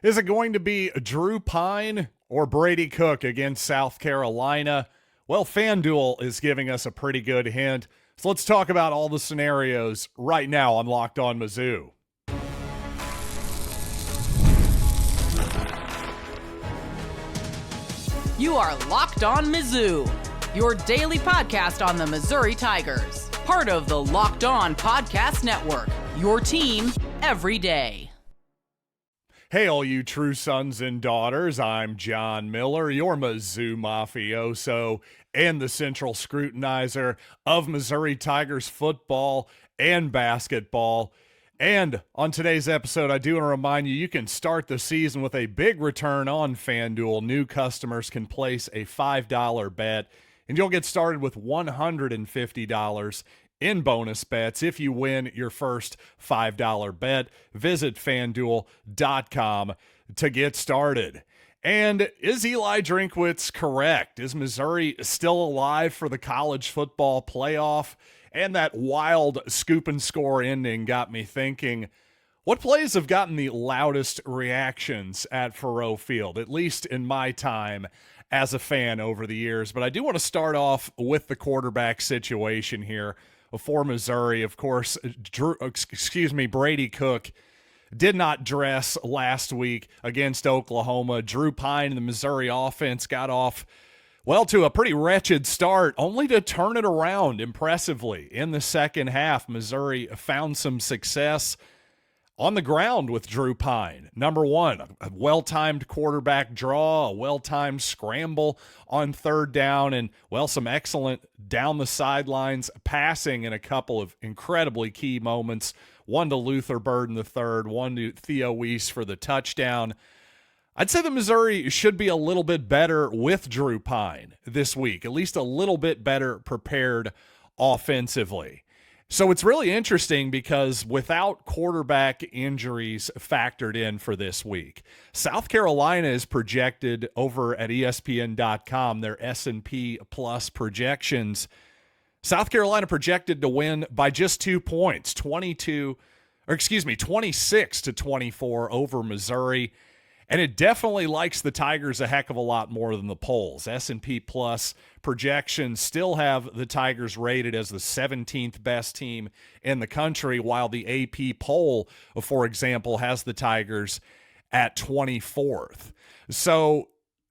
Is it going to be Drew Pyne or Brady Cook against South Carolina? Well, FanDuel is giving us a pretty good hint. So let's talk about all the scenarios right now on Locked On Mizzou. You are Locked On Mizzou, your daily podcast on the Missouri Tigers. Part of the Locked On Podcast Network, your team every day. Hey, all you true sons and daughters, I'm John Miller, your Mizzou mafioso and the central scrutinizer of Missouri Tigers football and basketball. And on today's episode, I do want to remind you, you can start the season with a big return on FanDuel. New customers can place a $5 bet, and you'll get started with $150 in bonus bets if you win your first $5 bet. Visit FanDuel.com to get started. And is Eli Drinkwitz correct? Is Missouri still alive for the college football playoff? And that wild scoop and score ending got me thinking, what plays have gotten the loudest reactions at Faurot Field, at least in my time as a fan over the years? But I do want to start off with the quarterback situation here for Missouri. Of course, Brady Cook did not dress last week against Oklahoma. Drew Pyne and the Missouri offense got off, well, to a pretty wretched start, only to turn it around impressively in the second half. Missouri found some success on the ground with Drew Pyne. Number one, a well-timed quarterback draw, a well-timed scramble on third down, and, well, some excellent down the sidelines passing in a couple of incredibly key moments. One to Luther Burden III, one to Theo Weiss for the touchdown. I'd say that Missouri should be a little bit better with Drew Pyne this week, at least a little bit better prepared offensively. So it's really interesting because without quarterback injuries factored in for this week, South Carolina is projected over at ESPN.com, their S&P Plus projections. South Carolina projected to win by just 2 points, 26-24 over Missouri. And it definitely likes the Tigers a heck of a lot more than the polls. S&P Plus projections still have the Tigers rated as the 17th best team in the country, while the AP poll, for example, has the Tigers at 24th. So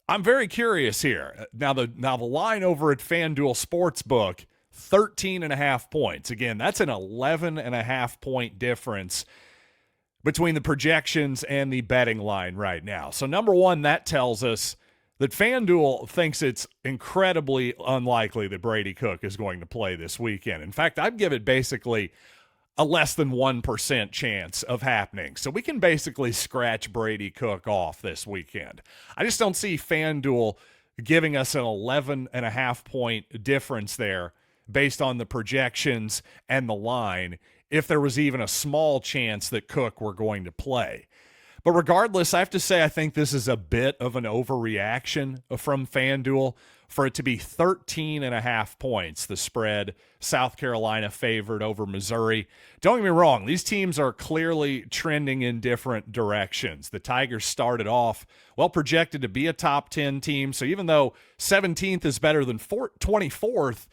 I'm very curious here. Now the line over at FanDuel Sportsbook, 13.5 points. Again, that's an 11.5 point difference between the projections and the betting line right now. So number one, that tells us that FanDuel thinks it's incredibly unlikely that Brady Cook is going to play this weekend. In fact, I'd give it basically a less than 1% chance of happening. So we can basically scratch Brady Cook off this weekend. I just don't see FanDuel giving us an 11.5 point difference there based on the projections and the line, if there was even a small chance that Cook were going to play. But regardless, I have to say I think this is a bit of an overreaction from FanDuel for it to be 13.5 points, the spread, South Carolina favored over Missouri. Don't get me wrong, these teams are clearly trending in different directions. The Tigers started off, well, projected to be a top 10 team, so even though 17th is better than 24th,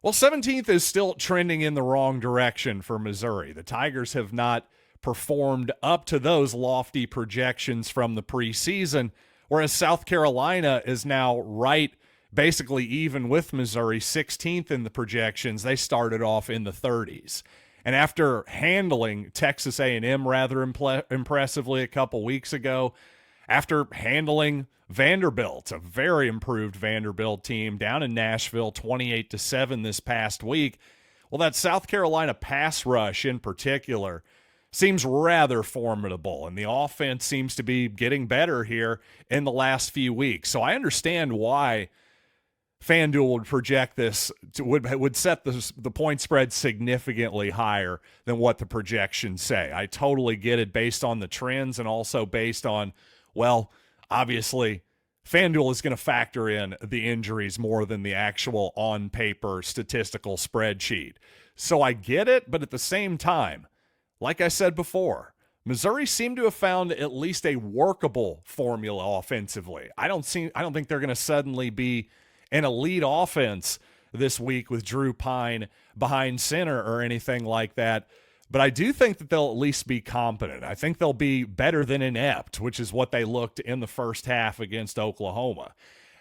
well, 17th is still trending in the wrong direction for Missouri. The Tigers have not performed up to those lofty projections from the preseason, whereas South Carolina is now right, basically even with Missouri, 16th in the projections. They started off in the 30s. And after handling Texas A&M rather impressively a couple weeks ago, after handling Vanderbilt, a very improved Vanderbilt team down in Nashville, 28-7 this past week. Well, that South Carolina pass rush in particular seems rather formidable, and the offense seems to be getting better here in the last few weeks. So I understand why FanDuel would project this, would set the point spread significantly higher than what the projections say. I totally get it based on the trends and also based on, well, obviously, FanDuel is going to factor in the injuries more than the actual on-paper statistical spreadsheet. So I get it, but at the same time, like I said before, Missouri seemed to have found at least a workable formula offensively. I don't think they're going to suddenly be an elite offense this week with Drew Pyne behind center or anything like that. But I do think that they'll at least be competent. I think they'll be better than inept, which is what they looked in the first half against Oklahoma.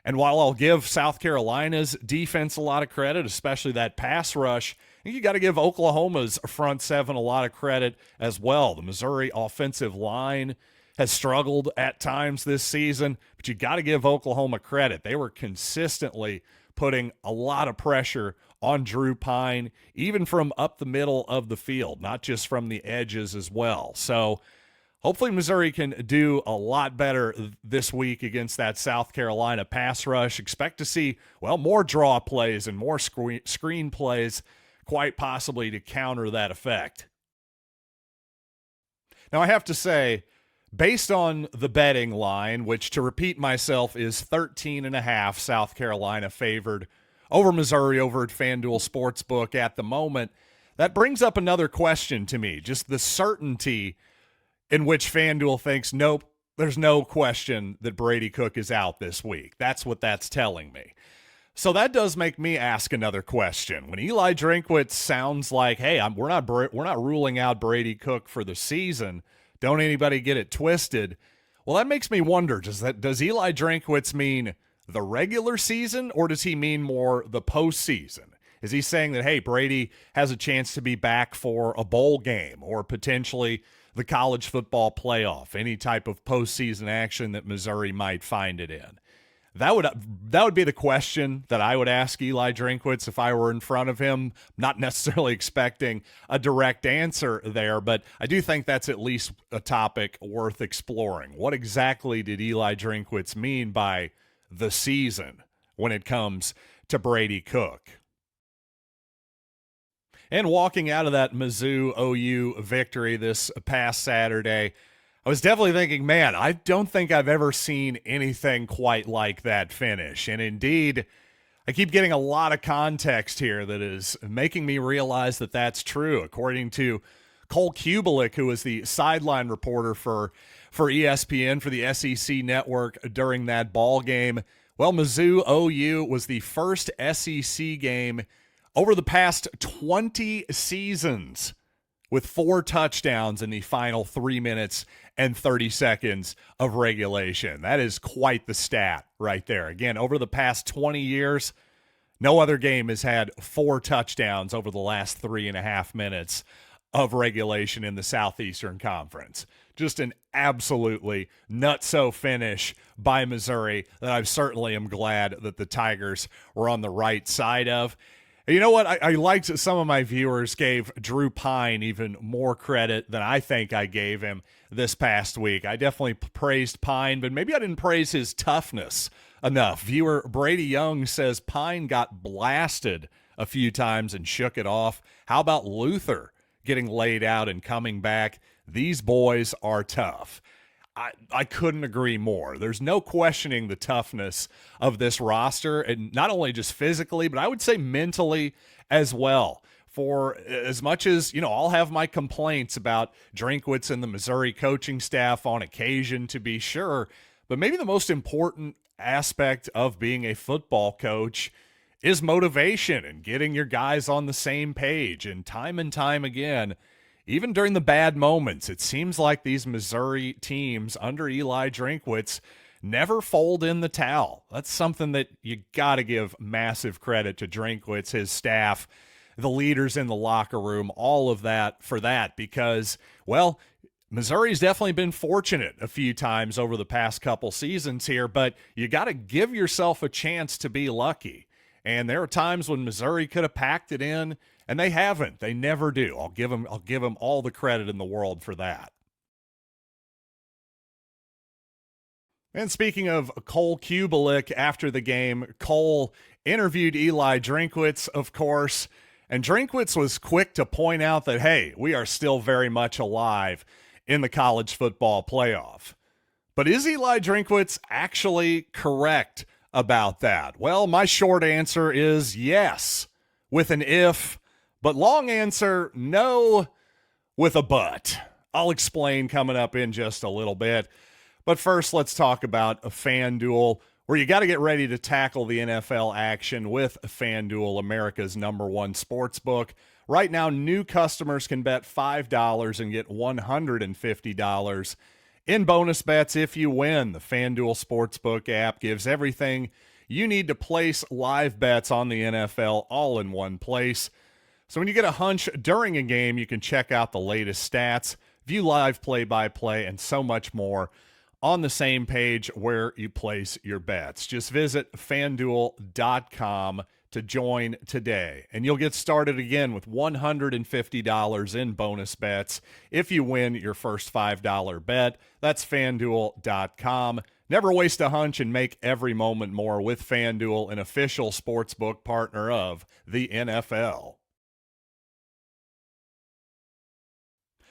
And while I'll give South Carolina's defense a lot of credit, especially that pass rush, I think you got to give Oklahoma's front seven a lot of credit as well. The Missouri offensive line has struggled at times this season, but you got to give Oklahoma credit. They were consistently putting a lot of pressure on Drew Pyne, even from up the middle of the field, not just from the edges as well. So hopefully Missouri can do a lot better this week against that South Carolina pass rush. Expect to see, more draw plays and more screen plays, quite possibly to counter that effect. Now, I have to say, based on the betting line, which, to repeat myself, is 13.5 South Carolina favored over Missouri over at FanDuel Sportsbook at the moment, that brings up another question to me, just the certainty in which FanDuel thinks, nope, there's no question that Brady Cook is out this week. That's what that's telling me. So that does make me ask another question. When Eli Drinkwitz sounds like, hey, we're not ruling out Brady Cook for the season, don't anybody get it twisted. Well, that makes me wonder, does Eli Drinkwitz mean the regular season, or does he mean more the postseason? Is he saying that, hey, Brady has a chance to be back for a bowl game or potentially the college football playoff, any type of postseason action that Missouri might find it in? That would be the question that I would ask Eli Drinkwitz if I were in front of him. Not necessarily expecting a direct answer there, but I do think that's at least a topic worth exploring. What exactly did Eli Drinkwitz mean by the season when it comes to Brady Cook? And walking out of that Mizzou OU victory this past Saturday, I was definitely thinking, man, I don't think I've ever seen anything quite like that finish. And indeed, I keep getting a lot of context here that is making me realize that that's true. According to Cole Kubelik, who was the sideline reporter for ESPN, for the SEC network during that ball game, Mizzou OU was the first SEC game over the past 20 seasons with 4 touchdowns in the final 3 minutes and 30 seconds of regulation. That is quite the stat right there. Again, over the past 20 years, no other game has had 4 touchdowns over the last 3.5 minutes of regulation in the Southeastern Conference. Just an absolutely nutso finish by Missouri that I certainly am glad that the Tigers were on the right side of. You know what? I liked that some of my viewers gave Drew Pyne even more credit than I think I gave him this past week. I definitely praised Pyne, but maybe I didn't praise his toughness enough. Viewer Brady Young says Pyne got blasted a few times and shook it off. How about Luther getting laid out and coming back? These boys are tough. I couldn't agree more. There's no questioning the toughness of this roster, and not only just physically, but I would say mentally as well. For as much as, I'll have my complaints about Drinkwitz and the Missouri coaching staff on occasion, to be sure, but maybe the most important aspect of being a football coach is motivation and getting your guys on the same page. And time again, even during the bad moments, it seems like these Missouri teams under Eli Drinkwitz never fold in the towel. That's something that you got to give massive credit to Drinkwitz, his staff, the leaders in the locker room, all of that for that, because, Missouri's definitely been fortunate a few times over the past couple seasons here, but you got to give yourself a chance to be lucky. And there are times when Missouri could have packed it in, and they haven't. They never do. I'll give them all the credit in the world for that. And speaking of Cole Kubelik, after the game, Cole interviewed Eli Drinkwitz, of course, and Drinkwitz was quick to point out that, hey, we are still very much alive in the college football playoff. But is Eli Drinkwitz actually correct about that? Well, my short answer is yes, with an if, but long answer, no, with a but. I'll explain coming up in just a little bit. But first, let's talk about a FanDuel, where you got to get ready to tackle the NFL action with FanDuel, America's #1 sportsbook. Right now, new customers can bet $5 and get $150 in bonus bets if you win. The FanDuel Sportsbook app gives everything you need to place live bets on the NFL all in one place. So when you get a hunch during a game, you can check out the latest stats, view live play-by-play, and so much more on the same page where you place your bets. Just visit FanDuel.com to join today, and you'll get started again with $150 in bonus bets if you win your first $5 bet. That's FanDuel.com. Never waste a hunch and make every moment more with FanDuel, an official sportsbook partner of the NFL.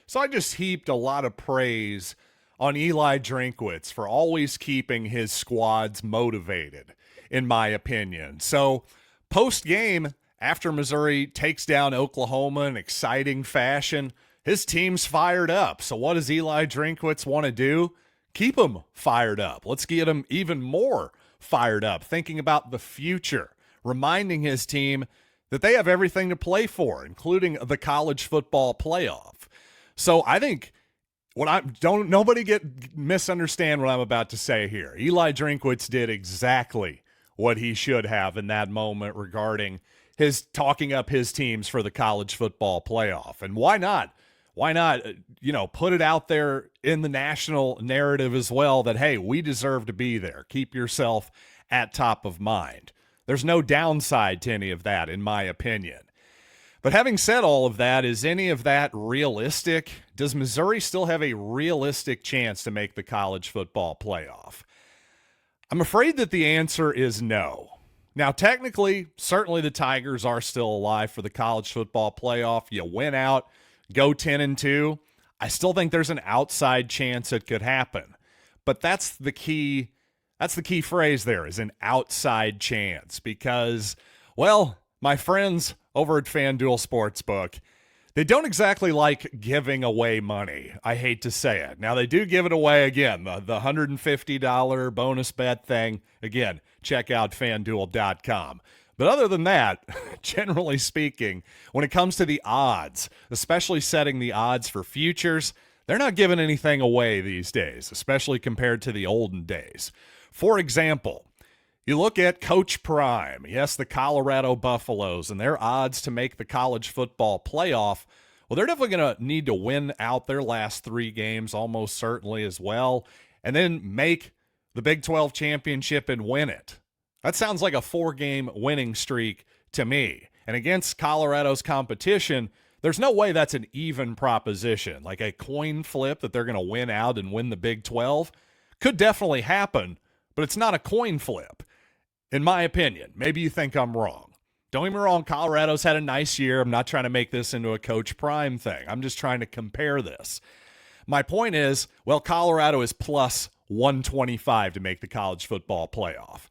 So I just heaped a lot of praise on Eli Drinkwitz for always keeping his squads motivated, in my opinion. So post-game, after Missouri takes down Oklahoma in exciting fashion, his team's fired up. So what does Eli Drinkwitz want to do? Keep them fired up. Let's get them even more fired up, thinking about the future, reminding his team that they have everything to play for, including the college football playoff. So I think nobody misunderstand what I'm about to say here. Eli Drinkwitz did exactly what he should have in that moment regarding his talking up his teams for the college football playoff. And why not? Why not, put it out there in the national narrative as well that, hey, we deserve to be there. Keep yourself at top of mind. There's no downside to any of that, in my opinion. But having said all of that, is any of that realistic? Does Missouri still have a realistic chance to make the college football playoff? I'm afraid that the answer is no. Now, technically, certainly the Tigers are still alive for the college football playoff. You win out, go 10-2. I still think there's an outside chance it could happen. But that's the key phrase there, is an outside chance, because, well, my friends over at FanDuel Sportsbook, they don't exactly like giving away money. I hate to say it. Now, they do give it away again, the $150 bonus bet thing. Again, check out FanDuel.com. But other than that, generally speaking, when it comes to the odds, especially setting the odds for futures, they're not giving anything away these days, especially compared to the olden days. For example, you look at Coach Prime, yes, the Colorado Buffaloes, and their odds to make the college football playoff. Well, they're definitely going to need to win out their last 3 games, almost certainly as well, and then make the Big 12 championship and win it. That sounds like a 4-game winning streak to me. And against Colorado's competition, there's no way that's an even proposition. Like a coin flip that they're going to win out and win the Big 12 could definitely happen, but it's not a coin flip. In my opinion, maybe you think I'm wrong. Don't get me wrong, Colorado's had a nice year. I'm not trying to make this into a Coach Prime thing. I'm just trying to compare this. My point is, well, Colorado is plus 125 to make the college football playoff.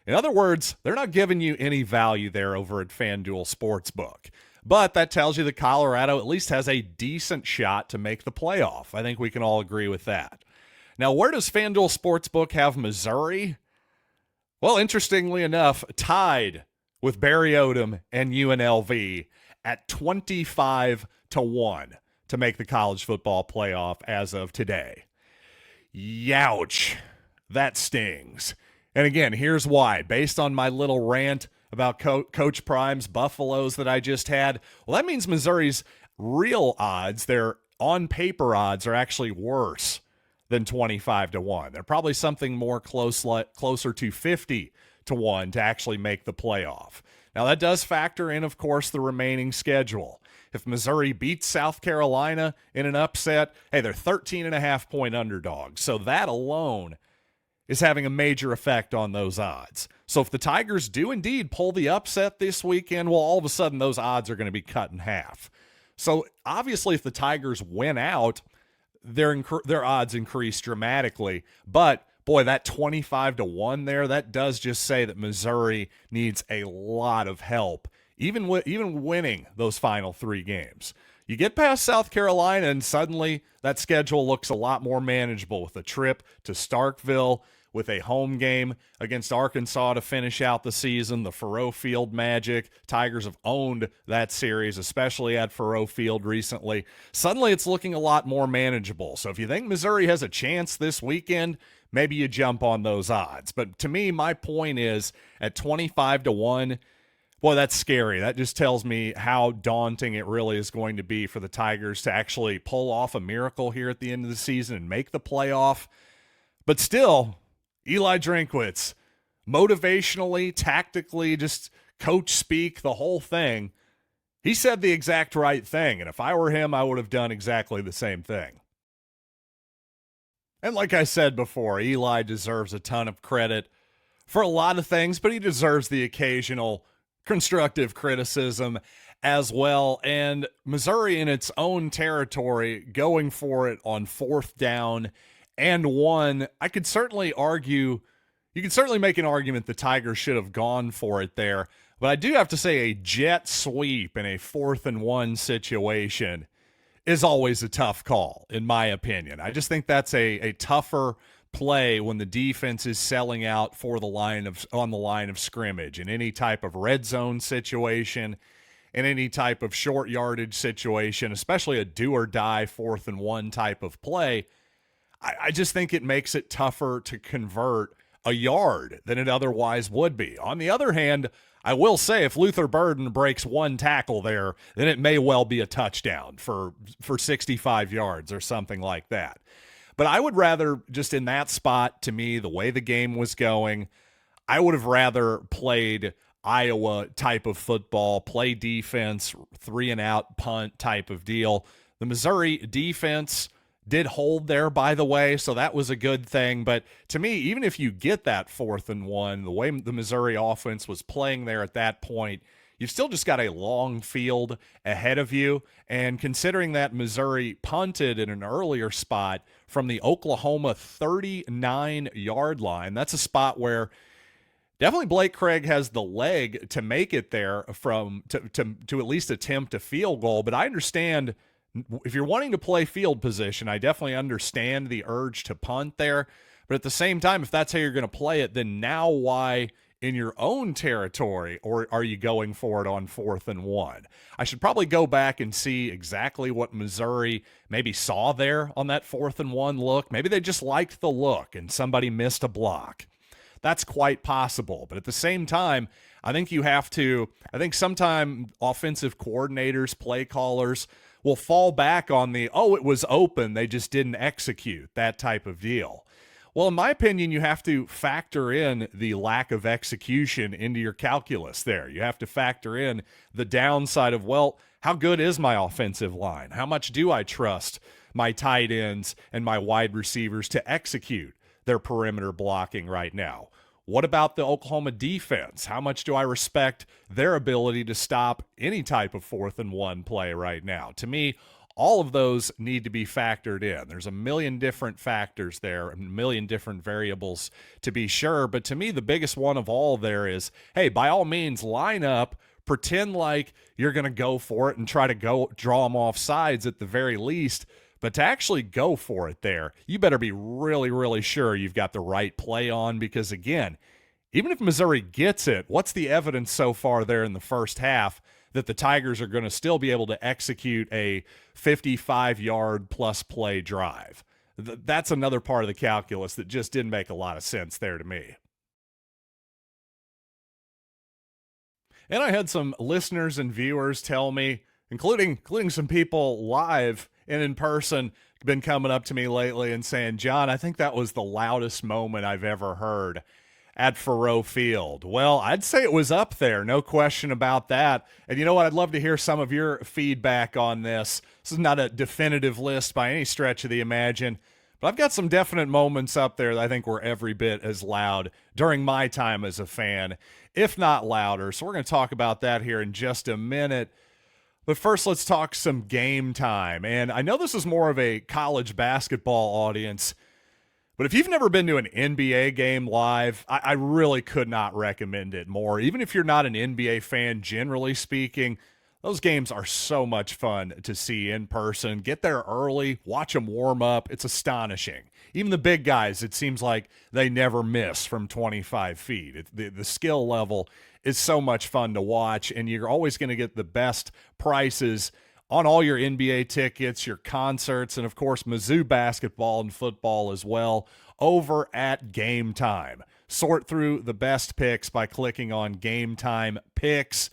In other words, they're not giving you any value there over at FanDuel Sportsbook. But that tells you that Colorado at least has a decent shot to make the playoff. I think we can all agree with that. Now, where does FanDuel Sportsbook have Missouri? Well, interestingly enough, tied with Barry Odom and UNLV at 25-1 to make the college football playoff as of today. Youch. That stings. And again, here's why. Based on my little rant about Coach Prime's Buffaloes that I just had, well, that means Missouri's real odds, their on-paper odds, are actually worse than 25-1. They're probably something more closer to 50-1 to actually make the playoff. Now, that does factor in, of course, the remaining schedule. If Missouri beats South Carolina in an upset, hey, they're 13.5-point underdogs. So that alone is having a major effect on those odds. So if the Tigers do indeed pull the upset this weekend, well, all of a sudden those odds are going to be cut in half. So obviously if the Tigers win out, their odds increase dramatically. But boy, that 25-1 there, that does just say that Missouri needs a lot of help, even winning those final 3 games. You get past South Carolina, and suddenly that schedule looks a lot more manageable with a trip to Starkville, with a home game against Arkansas to finish out the season. The Faurot Field Magic. Tigers have owned that series, especially at Faurot Field recently. Suddenly it's looking a lot more manageable. So if you think Missouri has a chance this weekend, maybe you jump on those odds. But to me, my point is at 25-1, boy, that's scary. That just tells me how daunting it really is going to be for the Tigers to actually pull off a miracle here at the end of the season and make the playoff. But still, Eli Drinkwitz, motivationally, tactically, just coach speak, the whole thing, he said the exact right thing. And if I were him, I would have done exactly the same thing. And like I said before, Eli deserves a ton of credit for a lot of things, but he deserves the occasional constructive criticism as well. And Missouri in its own territory, going for it on 4th down and 1, I could certainly argue, you could certainly make an argument the Tigers should have gone for it there. But I do have to say a jet sweep in a 4th and 1 situation is always a tough call, in my opinion. I just think that's a tougher play when the defense is selling out for on the line of scrimmage in any type of red zone situation, in any type of short yardage situation, especially a do or die 4th and 1 type of play. I just think it makes it tougher to convert a yard than it otherwise would be. On the other hand, I will say if Luther Burden breaks 1 tackle there, then it may well be a touchdown for 65 yards or something like that. But I would rather, just in that spot, to me, the way the game was going, I would have rather played Iowa type of football, play defense, 3-and-out punt type of deal. The Missouri defense did hold there, by the way, so that was a good thing. But to me, even if you get that 4th and 1, the way the Missouri offense was playing there at that point, you've still just got a long field ahead of you. And considering that Missouri punted in an earlier spot from the Oklahoma 39-yard line, that's a spot where definitely Blake Craig has the leg to make it there to at least attempt a field goal. But I understand if you're wanting to play field position, I definitely understand the urge to punt there. But at the same time, if that's how you're going to play it, then now why in your own territory, or are you going for it on 4th and 1? I should probably go back and see exactly what Missouri maybe saw there on that 4th and 1 look. Maybe they just liked the look and somebody missed a block. That's quite possible. But at the same time, I think sometimes offensive coordinators, play callers will fall back on it was open, they just didn't execute, that type of deal. Well, in my opinion, you have to factor in the lack of execution into your calculus there. You have to factor in the downside of, well, how good is my offensive line? How much do I trust my tight ends and my wide receivers to execute their perimeter blocking right now? What about the Oklahoma defense? How much do I respect their ability to stop any type of 4th and 1 play right now? To me, all of those need to be factored in. There's a million different factors there, a million different variables to be sure. But to me, the biggest one of all there is, hey, by all means, line up, pretend like you're going to go for it and try to draw them off sides at the very least. But to actually go for it there, you better be really, really sure you've got the right play on, because, again, even if Missouri gets it, what's the evidence so far there in the first half that the Tigers are going to still be able to execute a 55-yard plus play drive? That's another part of the calculus that just didn't make a lot of sense there to me. And I had some listeners and viewers tell me, including some people live and in person, been coming up to me lately and saying, John, I think that was the loudest moment I've ever heard at Faurot Field. Well, I'd say it was up there, no question about that. And you know what? I'd love to hear some of your feedback on this. This is not a definitive list by any stretch of the imagination, but I've got some definite moments up there that I think were every bit as loud during my time as a fan, if not louder. So we're going to talk about that here in just a minute. But first, let's talk some game time. And I know this is more of a college basketball audience, but if you've never been to an NBA game live, I really could not recommend it more. Even if you're not an NBA fan, generally speaking, Those games are so much fun to see in person. Get there early, watch them warm up. It's astonishing. Even the big guys, it seems like they never miss from 25 feet. The skill level is so much fun to watch, and you're always going to get the best prices on all your NBA tickets, your concerts, and of course Mizzou basketball and football as well over at Gametime. Sort through the best picks by clicking on Gametime Picks.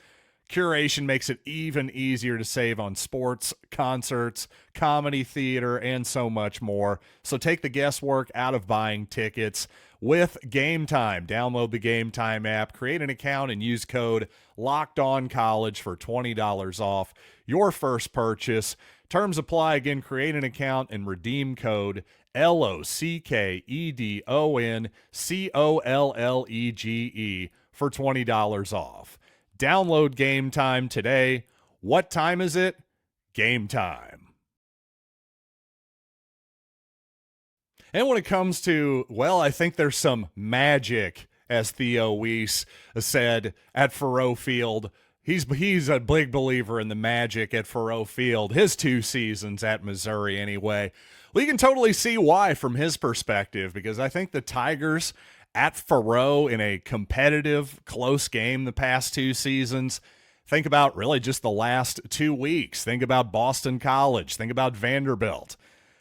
Curation makes it even easier to save on sports, concerts, comedy, theater, and so much more. So take the guesswork out of buying tickets with Gametime. Download the Gametime app, create an account, and use code LOCKEDONCollege for $20 off your first purchase. Terms apply. Again, create an account and redeem code LOCKEDONCOLLEGE for $20 off. Download Gametime today. What time is it? Gametime. And when it comes to, well, I think there's some magic, as Theo Weiss said at Faurot Field. He's a big believer in the magic at Faurot Field, his 2 seasons at Missouri anyway. Well, you can totally see why from his perspective, because I think the Tigers at Faurot in a competitive, close game the past 2 seasons. Think about really just the last 2 weeks. Think about Boston College. Think about Vanderbilt.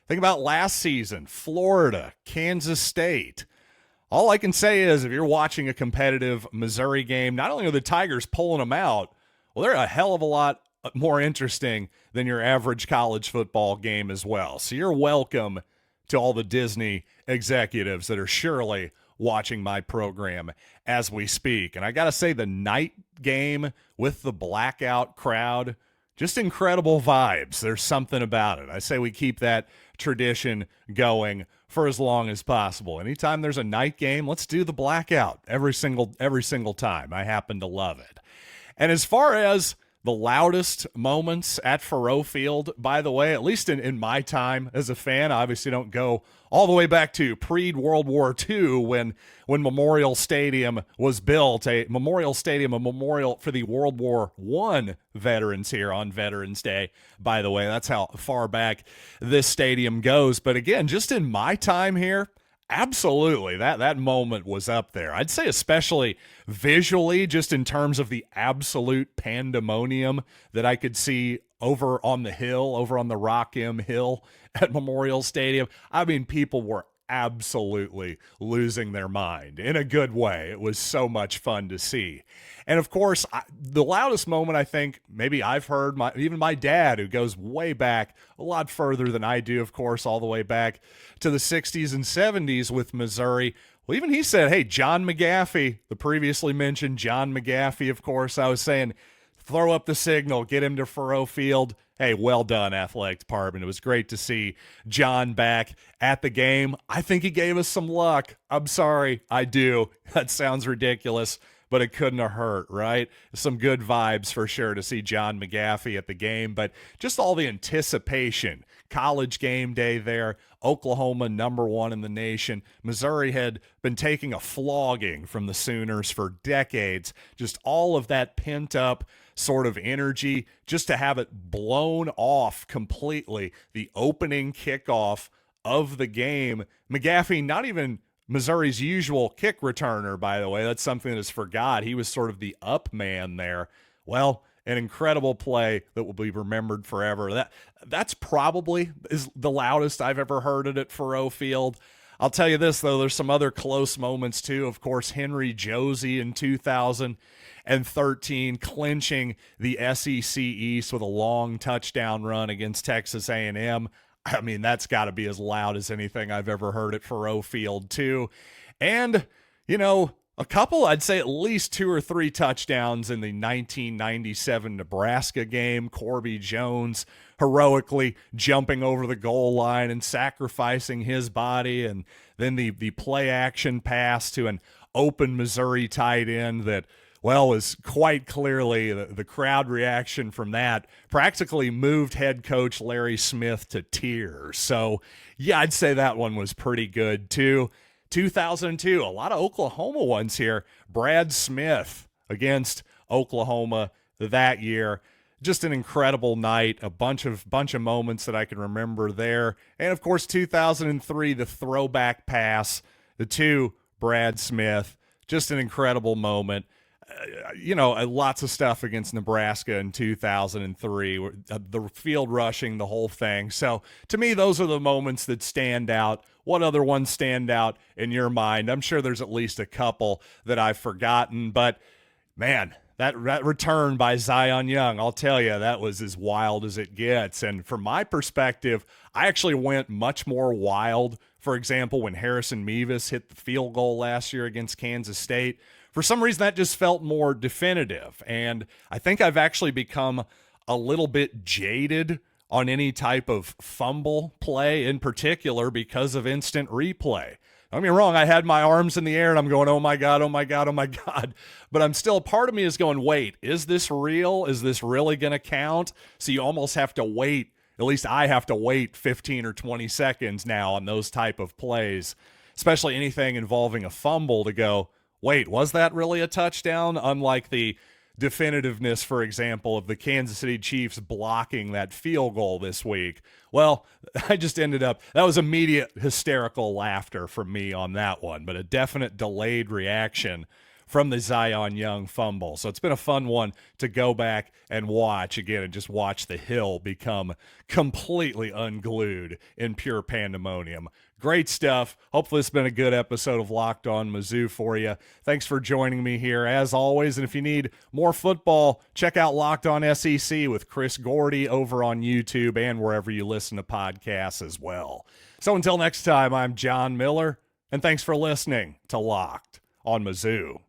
Think about last season, Florida, Kansas State. All I can say is if you're watching a competitive Missouri game, not only are the Tigers pulling them out, well, they're a hell of a lot more interesting than your average college football game as well. So you're welcome to all the Disney executives that are surely watching my program as we speak. And I got to say, the night game with the blackout crowd, just incredible vibes. There's something about it. I say we keep that tradition going for as long as possible. Anytime there's a night game, let's do the blackout every single time. I happen to love it. And as far as the loudest moments at Faurot Field, by the way, at least in my time as a fan, I obviously don't go all the way back to pre-World War II when Memorial Stadium was built, a memorial for the World War I veterans here on Veterans Day, by the way. That's how far back this stadium goes. But again, just in my time here, absolutely, that moment was up there. I'd say especially visually, just in terms of the absolute pandemonium that I could see over on the hill, over on the Rock M Hill at Memorial Stadium. I mean, people were absolutely losing their mind in a good way. It was so much fun to see. And of course, the loudest moment I think maybe I've heard, even my dad, who goes way back, a lot further than I do, of course, all the way back to the 60s and 70s with Missouri. Well, even he said, hey, John McGaffey, the previously mentioned John McGaffey, of course, I was saying, throw up the signal, get him to Faurot Field. Hey, well done, athletic department. It was great to see John back at the game. I think he gave us some luck. I'm sorry, I do. That sounds ridiculous, but it couldn't have hurt, right? Some good vibes for sure to see John McGaffey at the game, but just all the anticipation. College game day there, Oklahoma #1 in the nation. Missouri had been taking a flogging from the Sooners for decades. Just all of that pent up sort of energy, just to have it blown off completely. The opening kickoff of the game. McGaffey, not even Missouri's usual kick returner, by the way. That's something that is forgot. He was sort of the up man there. Well, an incredible play that will be remembered forever. That's probably is the loudest I've ever heard it at Faurot Field. I'll tell you this, though, there's some other close moments, too. Of course, Henry Josie in 2013 clinching the SEC East with a long touchdown run against Texas A&M. I mean, that's got to be as loud as anything I've ever heard at Faurot Field, too. And, you know, a couple, I'd say at least 2 or 3 touchdowns in the 1997 Nebraska game. Corby Jones heroically jumping over the goal line and sacrificing his body. And then the play action pass to an open Missouri tight end that, well, was quite clearly the crowd reaction from that practically moved head coach Larry Smith to tears. So, yeah, I'd say that one was pretty good, too. 2002, a lot of Oklahoma ones here. Brad Smith against Oklahoma that year. just an incredible night, a bunch of moments that I can remember there. And of course, 2003, the throwback pass, the two Brad Smith, just an incredible moment. Lots of stuff against Nebraska in 2003, the field rushing, the whole thing. So to me, those are the moments that stand out. What other ones stand out in your mind? I'm sure there's at least a couple that I've forgotten, but man, that return by Zion Young, I'll tell you, that was as wild as it gets. And from my perspective, I actually went much more wild. For example, when Harrison Mevis hit the field goal last year against Kansas State, for some reason that just felt more definitive. And I think I've actually become a little bit jaded on any type of fumble play in particular because of instant replay. Don't get me wrong, I had my arms in the air and I'm going, oh my God, oh my God, oh my God. But I'm still, part of me is going, wait, is this real? Is this really going to count? So you almost have to wait, at least I have to wait 15 or 20 seconds now on those type of plays, especially anything involving a fumble, to go, wait, was that really a touchdown? Unlike the definitiveness, for example, of the Kansas City Chiefs blocking that field goal this week. Well, I just ended up, that was immediate hysterical laughter from me on that one, but a definite delayed reaction from the Zion Young fumble. So it's been a fun one to go back and watch again and just watch the hill become completely unglued in pure pandemonium. Great stuff. Hopefully it's been a good episode of Locked On Mizzou for you. Thanks for joining me here as always. And if you need more football, check out Locked On SEC with Chris Gordy over on YouTube and wherever you listen to podcasts as well. So until next time, I'm John Miller, and thanks for listening to Locked On Mizzou.